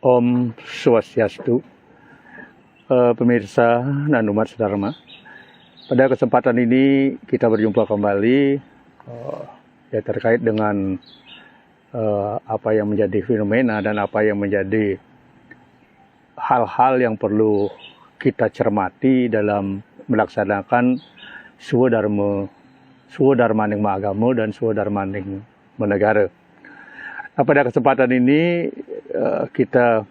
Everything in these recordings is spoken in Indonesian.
Om Swastiastu, pemirsa dan umat sedharma. Pada kesempatan ini kita berjumpa kembali ya terkait dengan apa yang menjadi fenomena dan apa yang menjadi hal-hal yang perlu kita cermati dalam melaksanakan Swadharmaning Mahagama dan Swadharmaning Menegara. Nah, pada kesempatan ini kita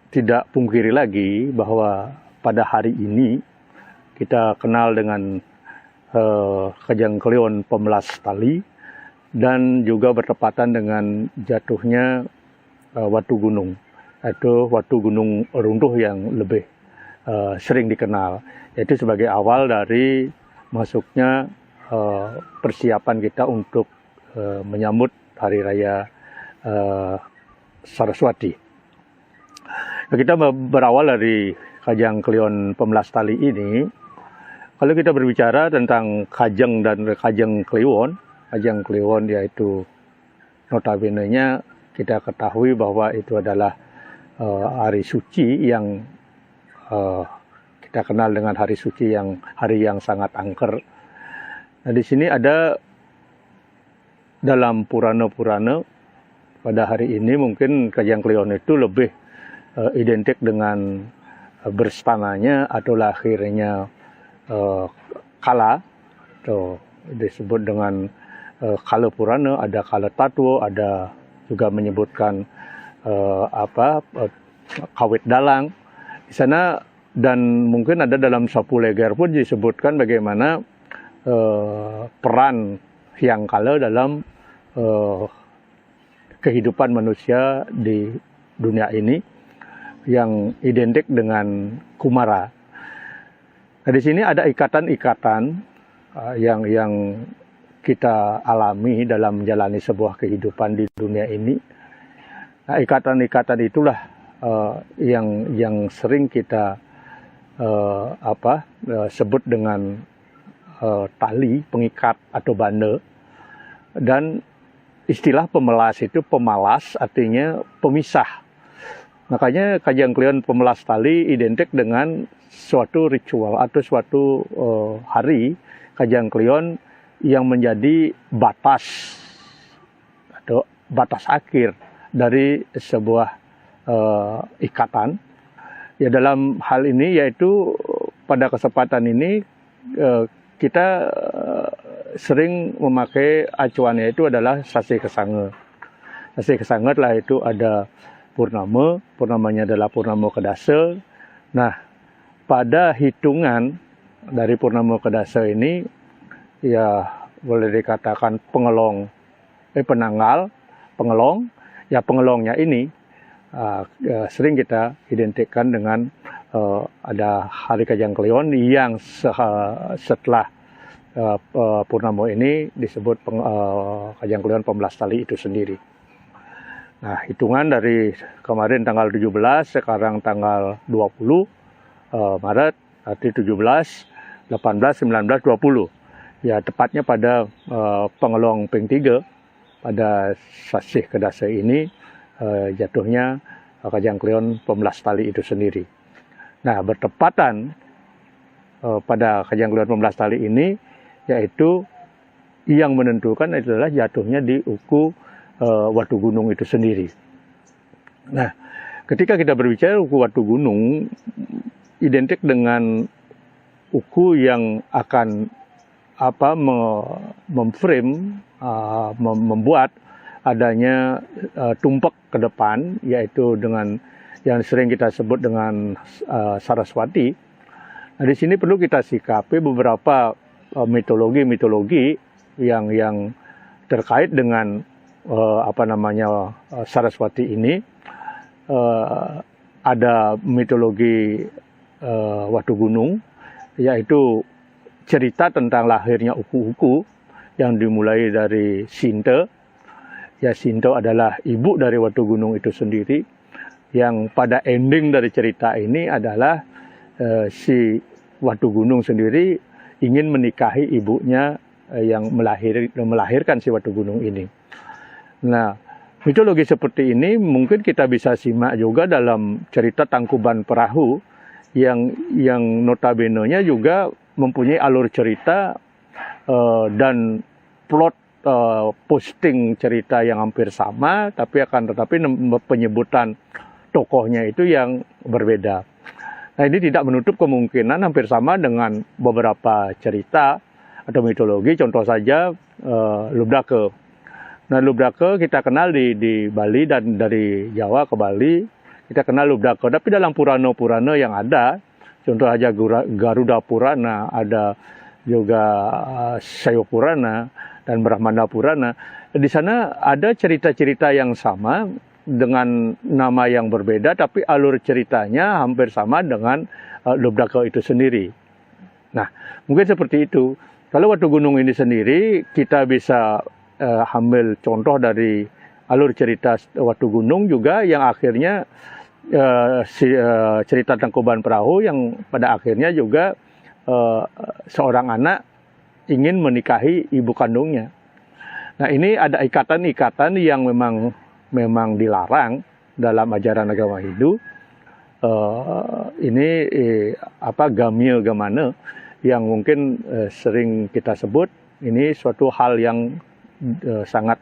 tidak pungkiri lagi bahwa pada hari ini kita kenal dengan Kajang Kleon Pemelas Tali dan juga bertepatan dengan jatuhnya Watu Gunung, yaitu Watu Gunung Runtuh yang lebih sering dikenal, yaitu sebagai awal dari masuknya persiapan kita untuk menyambut Hari Raya Saraswati. Nah, kita berawal dari Kajang Kleon Pemelas Tali ini. Kalau kita berbicara tentang Kajang dan Kajang Kliwon yaitu notabene-nya kita ketahui bahwa itu adalah hari suci yang kita kenal dengan hari suci hari yang sangat angker. Nah, di sini ada dalam Purana-Purana pada hari ini mungkin Kajang Kleon itu lebih identik dengan berstananya atau lahirnya Kala, atau disebut dengan Kala Purana, ada Kala Tatwa, ada juga menyebutkan Kawit Dalang di sana, dan mungkin ada dalam Sapu Leger pun disebutkan bagaimana peran Hyang Kala dalam kehidupan manusia di dunia ini yang identik dengan Kumara. Nah, di sini ada ikatan-ikatan yang kita alami dalam menjalani sebuah kehidupan di dunia ini. Nah, ikatan-ikatan itulah yang sering kita sebut dengan tali pengikat atau banda. Dan istilah pemelas itu pemalas artinya pemisah. Makanya Kajang Kleon Pemelas Tali identik dengan suatu ritual atau suatu hari Kajang Kleon yang menjadi batas atau batas akhir dari sebuah ikatan. Ya, dalam hal ini yaitu pada kesempatan ini kita sering memakai acuannya itu adalah Sasi Kesanga. Sasi Kesanga lah itu ada purnamanya adalah purnama kedasa. Nah, pada hitungan dari purnama kedasa ini ya boleh dikatakan pengelong, ya pengelongnya ini sering kita identikkan dengan ada Hari Kajang Kleon yang setelah purnama ini disebut Kajang Kleon Pemelas Tali itu sendiri. Nah, hitungan dari kemarin tanggal 17, sekarang tanggal 20 Maret, arti 17, 18, 19, 20. Ya, tepatnya pada pengelong ping 3 pada Sasih Kedasa ini jatuhnya Kajang Kleon Pemelas Tali itu sendiri. Nah, bertepatan pada Kajang Kleon Pemelas Tali ini yaitu yang menentukan adalah jatuhnya di uku Watu Gunung itu sendiri. Nah, ketika kita berbicara uku Watu Gunung, identik dengan uku yang akan membuat adanya tumpak ke depan, yaitu dengan yang sering kita sebut dengan Saraswati. Nah, di sini perlu kita sikapi beberapa mitologi yang terkait dengan Saraswati ini. Ada mitologi Watu Gunung, yaitu cerita tentang lahirnya uku-uku yang dimulai dari Sinta. Ya, Sinta adalah ibu dari Watu Gunung itu sendiri, yang pada ending dari cerita ini adalah si Watu Gunung sendiri ingin menikahi ibunya yang melahirkan si Watu Gunung ini. Nah, Mitologi seperti ini mungkin kita bisa simak juga dalam cerita Tangkuban Perahu yang notabene-nya juga mempunyai alur cerita dan plot posting cerita yang hampir sama, tetapi penyebutan tokohnya itu yang berbeda. Nah, ini tidak menutup kemungkinan hampir sama dengan beberapa cerita atau mitologi, contoh saja Lubdake. Nah, Lubdake kita kenal di Bali, dan dari Jawa ke Bali kita kenal Lubdake. Tapi dalam Purana-Purana yang ada, contoh saja Garuda Purana, ada juga Sayo Purana dan Brahmana Purana. Di sana ada cerita-cerita yang sama dengan nama yang berbeda, tapi alur ceritanya hampir sama dengan Lubdake itu sendiri. Nah, mungkin seperti itu. Kalau Watu Gunung ini sendiri, kita bisa ambil contoh dari alur cerita Watu Gunung juga, yang akhirnya cerita Tangkuban Perahu yang pada akhirnya juga seorang anak ingin menikahi ibu kandungnya. Nah, ini ada ikatan-ikatan yang memang dilarang dalam ajaran agama Hindu. Ini gamya gamana yang mungkin sering kita sebut, ini suatu hal yang sangat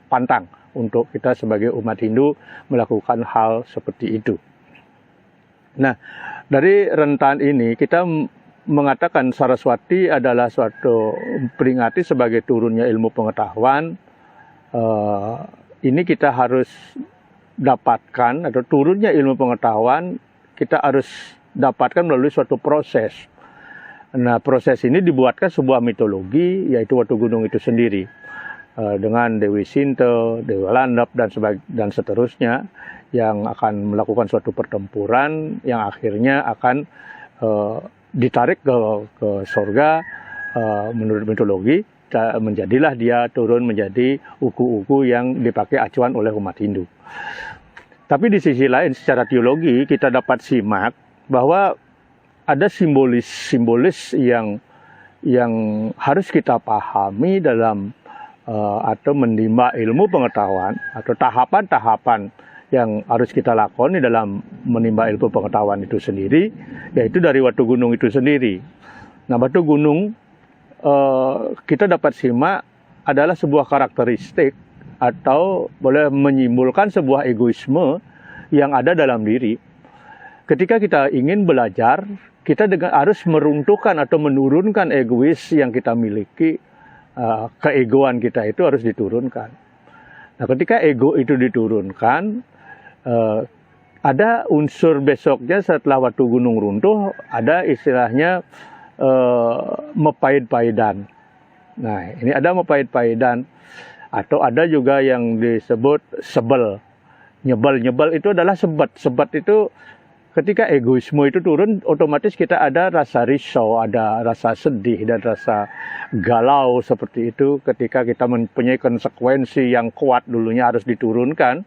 pantang untuk kita sebagai umat Hindu melakukan hal seperti itu. Nah, dari rentan ini kita mengatakan Saraswati adalah suatu peringati sebagai turunnya ilmu pengetahuan. Ini kita harus dapatkan, atau turunnya ilmu pengetahuan kita harus dapatkan melalui suatu proses. Nah, proses ini dibuatkan sebuah mitologi, yaitu Watu Gunung itu sendiri, dengan Dewi Sinta, Dewi Landap, dan seterusnya, yang akan melakukan suatu pertempuran yang akhirnya akan ditarik ke surga. Menurut mitologi, menjadilah dia turun menjadi uku-uku yang dipakai acuan oleh umat Hindu. Tapi di sisi lain, secara teologi kita dapat simak bahwa ada simbolis yang harus kita pahami dalam atau menimba ilmu pengetahuan, atau tahapan-tahapan yang harus kita lakoni dalam menimba ilmu pengetahuan itu sendiri, yaitu dari Watu Gunung itu sendiri. Nah, Watu Gunung kita dapat simak adalah sebuah karakteristik atau boleh menyimpulkan sebuah egoisme yang ada dalam diri. Ketika kita ingin belajar, kita harus meruntuhkan atau menurunkan egois yang kita miliki. Keegoan kita itu harus diturunkan. Nah, ketika ego itu diturunkan, ada unsur besoknya setelah Watu Gunung runtuh, ada istilahnya mepaid-paidan. Nah, ini ada mepaid-paidan, atau ada juga yang disebut sebel. Nyebel itu adalah sebat. Sebat itu ketika egoisme itu turun, otomatis kita ada rasa risau, ada rasa sedih, dan rasa galau seperti itu. Ketika kita mempunyai konsekuensi yang kuat dulunya harus diturunkan,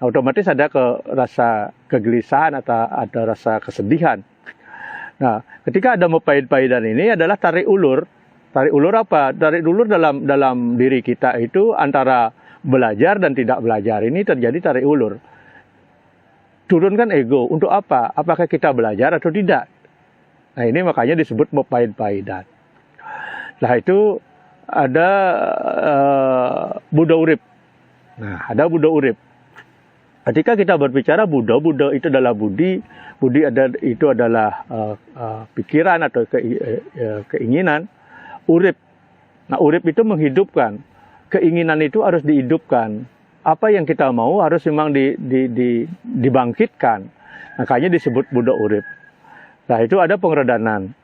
otomatis ada rasa kegelisahan atau ada rasa kesedihan. Nah, ketika ada mepaid-paidan ini adalah tarik ulur. Tarik ulur apa? Tarik ulur dalam diri kita itu antara belajar dan tidak belajar. Ini terjadi tarik ulur. Turunkan ego. Untuk apa? Apakah kita belajar atau tidak? Nah, ini makanya disebut mepaid-paidan. Nah, itu ada Buddha urip. Nah, ada Buddha urip. Ketika kita berbicara Buddha itu adalah budi itu adalah pikiran atau keinginan. Urip. Nah, urip itu menghidupkan. Keinginan itu harus dihidupkan. Apa yang kita mau harus memang dibangkitkan. Makanya disebut Buddha urip. Nah, itu ada pengeradanan.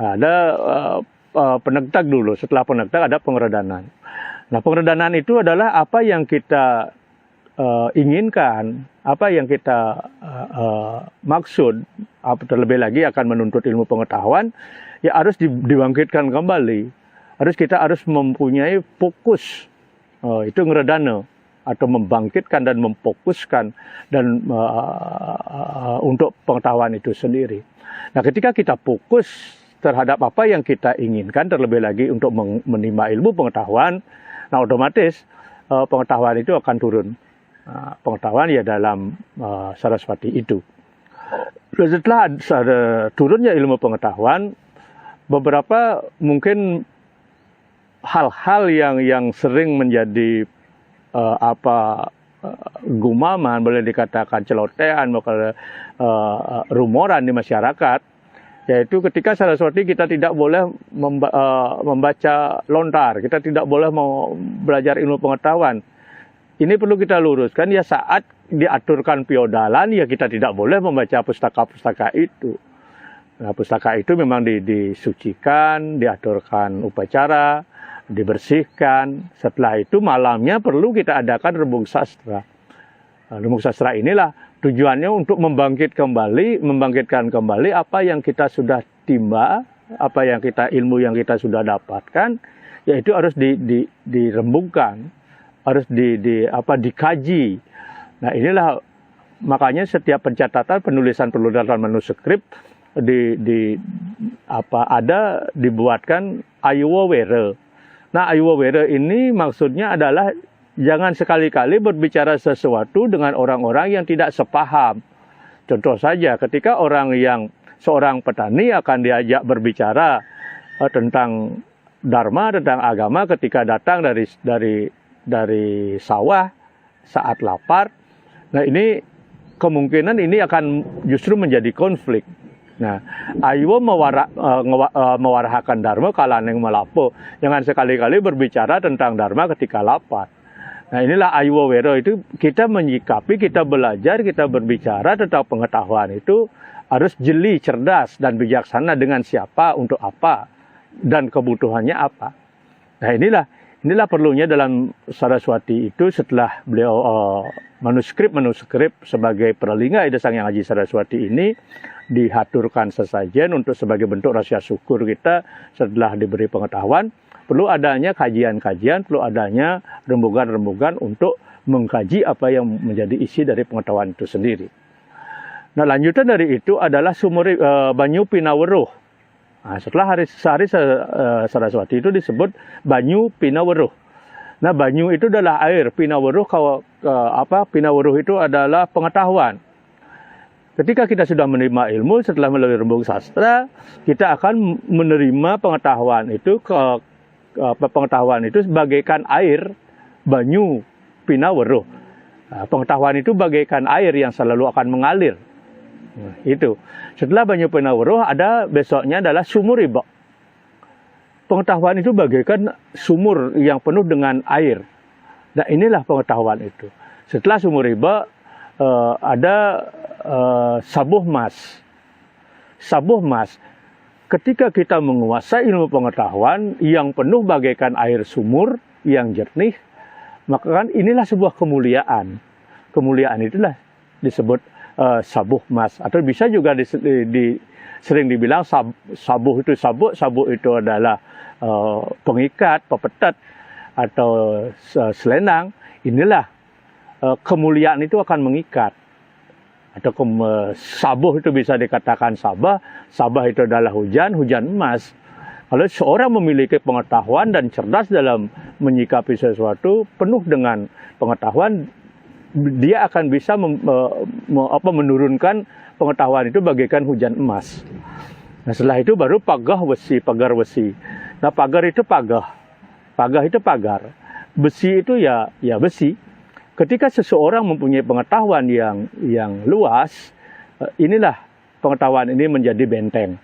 Ada penegtak dulu. Setelah penegtak ada pengeradanan. Nah, pengeradanan itu adalah apa yang kita inginkan, apa yang kita maksud, terlebih lagi akan menuntut ilmu pengetahuan, ya harus dibangkitkan kembali. Kita harus mempunyai fokus. Itu ngeredana, atau membangkitkan dan memfokuskan dan untuk pengetahuan itu sendiri. Nah, ketika kita fokus terhadap apa yang kita inginkan, terlebih lagi untuk menimba ilmu pengetahuan, nah otomatis pengetahuan itu akan turun. Pengetahuan ya dalam Saraswati itu. Setelah turunnya ilmu pengetahuan, beberapa mungkin hal-hal yang sering menjadi gumaman, boleh dikatakan celotehan, rumoran di masyarakat, yaitu ketika Saraswati kita tidak boleh membaca lontar, kita tidak boleh mau belajar ilmu pengetahuan. Ini perlu kita luruskan, ya saat diaturkan piodalan, ya kita tidak boleh membaca pustaka-pustaka itu. Nah, pustaka itu memang disucikan, diaturkan upacara, dibersihkan. Setelah itu malamnya perlu kita adakan rembug sastra. Rembug sastra inilah tujuannya untuk membangkitkan kembali apa yang kita sudah timba, apa yang ilmu yang kita sudah dapatkan, yaitu harus dirembugkan, harus dikaji. Nah, inilah makanya setiap pencatatan penulisan manuskrip dibuatkan Ayuwa Were. Nah, Ayuwa Were ini maksudnya adalah jangan sekali-kali berbicara sesuatu dengan orang-orang yang tidak sepaham. Contoh saja, ketika seorang petani akan diajak berbicara tentang dharma, tentang agama, ketika datang dari sawah saat lapar. Nah, ini kemungkinan ini akan justru menjadi konflik. Nah, Ayuwa mewarahakan dharma kalaneng melapo. Jangan sekali-kali berbicara tentang dharma ketika lapar. Nah, inilah Ayuwa Wero itu, kita menyikapi, kita belajar, kita berbicara tentang pengetahuan itu harus jeli, cerdas, dan bijaksana dengan siapa, untuk apa, dan kebutuhannya apa. Nah, inilah perlunya dalam Saraswati itu, setelah beliau manuskrip sebagai Pralingga Ida Sang Hyang Aji Saraswati ini dihaturkan sesajen untuk sebagai bentuk rasa syukur kita setelah diberi pengetahuan. Perlu adanya kajian-kajian, perlu adanya rembugan-rembugan untuk mengkaji apa yang menjadi isi dari pengetahuan itu sendiri. Nah, lanjutan dari itu adalah Banyu Pinaweruh. Nah, setelah sehari Saraswati itu disebut Banyu Pinaweruh. Nah, banyu itu adalah air, Pinaweruh Pinaweruh itu adalah pengetahuan. Ketika kita sudah menerima ilmu, setelah melalui rembug sastra, kita akan menerima pengetahuan itu pengetahuan itu bagaikan air, banyu Pinaweruh. Nah, pengetahuan itu bagaikan air yang selalu akan mengalir. Nah, itu. Setelah Banyu Pinaweruh, besoknya adalah Sumuriba. Pengetahuan itu bagaikan sumur yang penuh dengan air. Nah, inilah pengetahuan itu. Setelah Sumuriba ada Sabuh Mas. Sabuh Mas. Ketika kita menguasai ilmu pengetahuan yang penuh bagaikan air sumur yang jernih, maka kan inilah sebuah kemuliaan. Kemuliaan itulah disebut Sabuh Mas, atau bisa juga sering dibilang sabuh itu adalah pengikat, pepetat, atau selendang. Inilah kemuliaan itu akan mengikat. Atau sabuh itu bisa dikatakan sabah itu adalah hujan emas. Kalau seorang memiliki pengetahuan dan cerdas dalam menyikapi sesuatu penuh dengan pengetahuan, dia akan bisa menurunkan pengetahuan itu bagaikan hujan emas. Nah, setelah itu baru pagar wesi. Nah, pagar itu pagar. Besi itu ya besi. Ketika seseorang mempunyai pengetahuan yang luas, inilah pengetahuan ini menjadi benteng,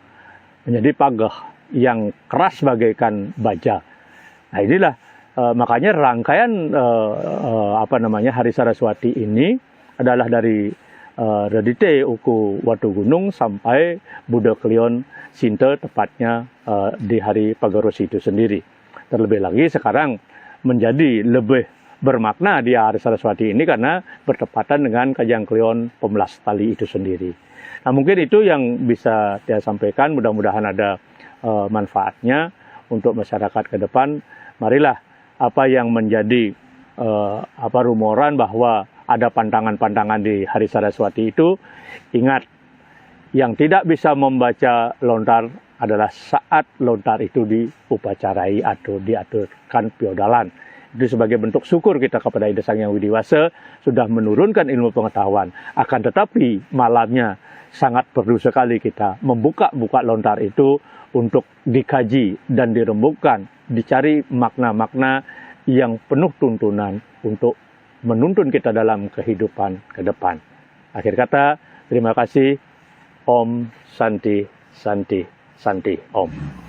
menjadi pagar yang keras bagaikan baja. Nah, inilah makanya rangkaian Hari Saraswati ini adalah dari Redite Uku Watu Gunung sampai Buddha Klion Sinte, tepatnya di hari Pagarosi itu sendiri. Terlebih lagi sekarang menjadi lebih bermakna di hari Saraswati ini karena bertepatan dengan Kajang Klion Pemelas Tali itu sendiri. Nah, mungkin itu yang bisa saya sampaikan. Mudah-mudahan ada manfaatnya untuk masyarakat ke depan. Marilah apa yang menjadi rumoran bahwa ada pantangan-pantangan di hari Saraswati itu, ingat, yang tidak bisa membaca lontar adalah saat lontar itu diupacarai atau diaturkan piodalan. Itu sebagai bentuk syukur kita kepada Ida Sang Hyang Widi Wasa sudah menurunkan ilmu pengetahuan. Akan tetapi malamnya sangat perlu sekali kita membuka-buka lontar itu untuk dikaji dan dirembukkan, dicari makna-makna yang penuh tuntunan untuk menuntun kita dalam kehidupan ke depan. Akhir kata, terima kasih. Om Santi Santi Santi Om.